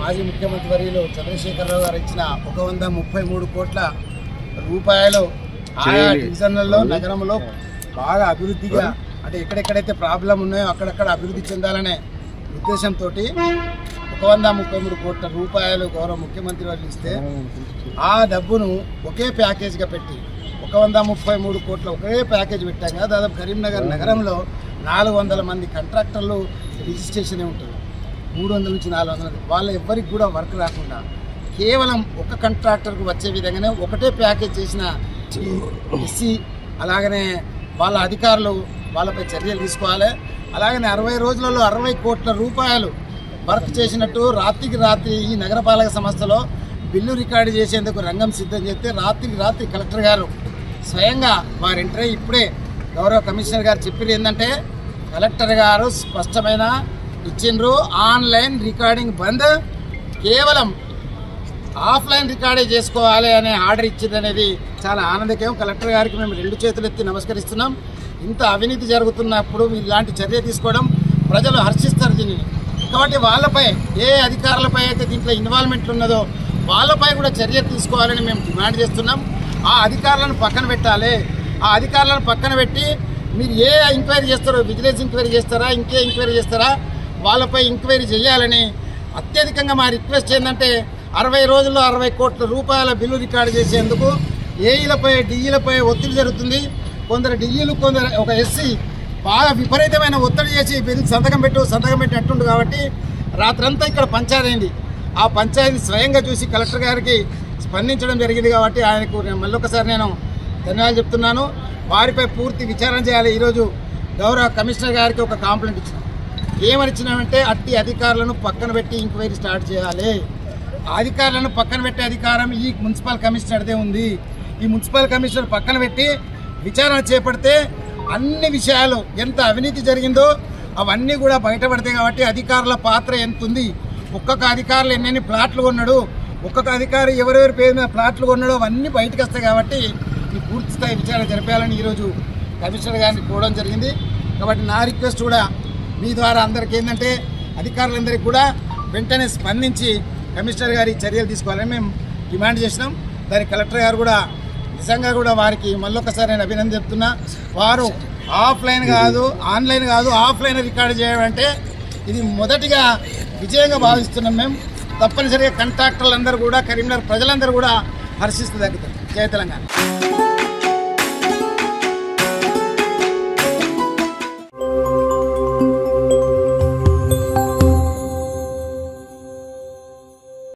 మాజీ ముఖ్యమంత్రి వర్యులు చంద్రశేఖరరావు గారు ఇచ్చిన 133 కోట్ల రూపాయలు ఆయా డివిజన్లలో నగరంలో బాగా అభివృద్ధిగా అంటే ఎక్కడెక్కడైతే ప్రాబ్లం ఉన్నాయో అక్కడక్కడ అభివృద్ధి చెందాలనే ఉద్దేశంతో 133 కోట్ల రూపాయలు గౌరవ ముఖ్యమంత్రి వారు ఇస్తే ఆ డబ్బును ఒకే ప్యాకేజ్గా పెట్టి 133 కోట్ల ఒకే ప్యాకేజ్ పెట్టాం కదా. దాదాపు కరీంనగర్ నగరంలో 400 మంది కాంట్రాక్టర్లు రిజిస్ట్రేషన్ ఉంటుంది. 300 నుంచి 400 వాళ్ళ ఎవ్వరికి కూడా వర్క్ రాకుండా కేవలం ఒక కాంట్రాక్టర్కు వచ్చే విధంగానే ఒకటే ప్యాకేజ్ చేసిన ఎస్సీ అలాగనే వాళ్ళ అధికారులు వాళ్ళపై చర్యలు తీసుకోవాలి. అలాగనే 60 రోజులలో 60 కోట్ల రూపాయలు వర్క్ చేసినట్టు రాత్రికి రాత్రి ఈ నగరపాలక సంస్థలో బిల్లు రికార్డు చేసేందుకు రంగం సిద్ధం చేస్తే రాత్రికి రాత్రి కలెక్టర్ గారు స్వయంగా వారి ఎంట్రీ ఇప్పుడే గౌరవ కమిషనర్ గారు చెప్పారు ఏంటంటే కలెక్టర్ గారు స్పష్టమైన ఇచ్చిండ్రు, ఆన్లైన్ రికార్డింగ్ బంద్, కేవలం ఆఫ్లైన్ రికార్డే చేసుకోవాలి అనే ఆర్డర్ ఇచ్చింది అనేది చాలా ఆనందకరం. కలెక్టర్ గారికి మేము 2 చేతులు ఎత్తి నమస్కరిస్తున్నాం. ఇంత అవినీతి జరుగుతున్నప్పుడు మీరు ఇలాంటి చర్య తీసుకోవడం ప్రజలు హర్షిస్తారు దీనిని. కాబట్టి వాళ్ళపై ఏ అధికారులపై అయితే దీంట్లో ఇన్వాల్వ్మెంట్ ఉన్నదో వాళ్ళపై కూడా చర్య తీసుకోవాలని మేము డిమాండ్ చేస్తున్నాం. ఆ అధికారులను పక్కన పెట్టాలి. ఆ అధికారులను పక్కన పెట్టి మీరు ఏ ఎంక్వైరీ చేస్తారో, విజిలెన్స్ ఎంక్వైరీ చేస్తారా, ఇంకే ఎంక్వైరీ చేస్తారా, వాళ్ళపై ఎంక్వైరీ చేయాలని అత్యధికంగా మా రిక్వెస్ట్ ఏంటంటే 60 రోజుల్లో 60 కోట్ల రూపాయల బిల్లు రికార్డు చేసేందుకు ఏఈలపై డిఈలపై ఒత్తిడి జరుగుతుంది. కొందరు డిఈలు కొందరు ఒక ఎస్సీ బాగా విపరీతమైన ఒత్తిడి చేసి బిల్లు సంతకం పెట్టినట్టుండు కాబట్టి రాత్రంతా ఇక్కడ పంచాయతీ అయింది. ఆ పంచాయతీ స్వయంగా చూసి కలెక్టర్ గారికి స్పందించడం జరిగింది. కాబట్టి ఆయనకు మళ్ళొకసారి నేను ధన్యవాదాలు చెప్తున్నాను. వారిపై పూర్తి విచారణ చేయాలి. ఈరోజు గౌరవ కమిషనర్ గారికి ఒక కాంప్లైంట్ ఇచ్చినాం. ఏమని ఇచ్చినామంటే అట్టి అధికారులను పక్కన పెట్టి ఎంక్వైరీ స్టార్ట్ చేయాలి. అధికారులను పక్కన పెట్టే అధికారం ఈ మున్సిపల్ కమిషనర్దే ఉంది. ఈ మున్సిపల్ కమిషనర్ పక్కన పెట్టి విచారణ చేపడితే అన్ని విషయాలు ఎంత అవినీతి జరిగిందో అవన్నీ కూడా బయటపడతాయి. కాబట్టి అధికారుల పాత్ర ఎంత ఉంది, ఒక్కొక్క అధికారులు ఎన్నెన్ని ప్లాట్లు కొన్నాడు, ఒక్కొక్క అధికారి ఎవరెవరి పేరు మీద ప్లాట్లు కొన్నాడో అవన్నీ బయటకు వస్తాయి. కాబట్టి ఈ పూర్తి స్థాయి విచారణ జరిపేయాలని ఈరోజు కమిషనర్ గారిని కోవడం జరిగింది. కాబట్టి నా రిక్వెస్ట్ కూడా మీ ద్వారా అందరికీ ఏంటంటే అధికారులందరికీ కూడా వెంటనే స్పందించి కమిషనర్ గారి చర్యలు తీసుకోవాలని మేము డిమాండ్ చేసినాం. దానికి కలెక్టర్ గారు కూడా నిజంగా కూడా వారికి మళ్ళొకసారి నేను అభినందన చెప్తున్నా. వారు ఆఫ్లైన్ కాదు, ఆన్లైన్ కాదు, ఆఫ్లైన్ రికార్డు చేయడం అంటే ఇది మొదటిగా విజయంగా భావిస్తున్నాం. మేము తప్పనిసరిగా కాంట్రాక్టర్లందరూ కూడా కరీంనగర్ ప్రజలందరూ కూడా హర్షిస్తూ తగ్గుతారు. జై తెలంగాణ.